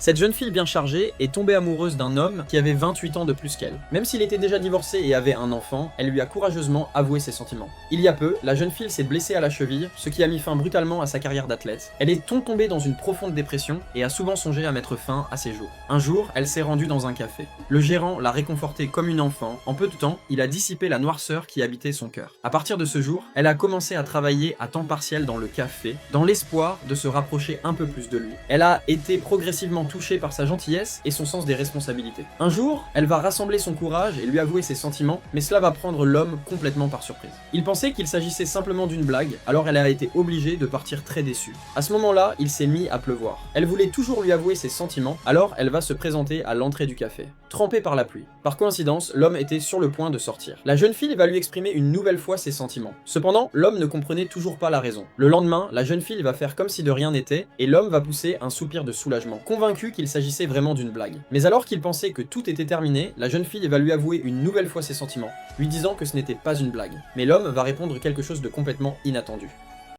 Cette jeune fille bien chargée est tombée amoureuse d'un homme qui avait 28 ans de plus qu'elle. Même s'il était déjà divorcé et avait un enfant, elle lui a courageusement avoué ses sentiments. Il y a peu, la jeune fille s'est blessée à la cheville, ce qui a mis fin brutalement à sa carrière d'athlète. Elle est tombée dans une profonde dépression et a souvent songé à mettre fin à ses jours. Un jour, elle s'est rendue dans un café. Le gérant l'a réconfortée comme une enfant. En peu de temps, il a dissipé la noirceur qui habitait son cœur. À partir de ce jour, elle a commencé à travailler à temps partiel dans le café, dans l'espoir de se rapprocher un peu plus de lui. Elle a été progressivement touchée par sa gentillesse et son sens des responsabilités. Un jour, elle va rassembler son courage et lui avouer ses sentiments, mais cela va prendre l'homme complètement par surprise. Il pensait qu'il s'agissait simplement d'une blague, alors elle a été obligée de partir très déçue. À ce moment-là, il s'est mis à pleuvoir. Elle voulait toujours lui avouer ses sentiments, alors elle va se présenter à l'entrée du café, trempée par la pluie. Par coïncidence, l'homme était sur le point de sortir. La jeune fille va lui exprimer une nouvelle fois ses sentiments. Cependant, l'homme ne comprenait toujours pas la raison. Le lendemain, la jeune fille va faire comme si de rien n'était, et l'homme va pousser un soupir de soulagement, convaincu qu'il s'agissait vraiment d'une blague. Mais alors qu'il pensait que tout était terminé, la jeune fille va lui avouer une nouvelle fois ses sentiments, lui disant que ce n'était pas une blague. Mais l'homme va répondre quelque chose de complètement inattendu.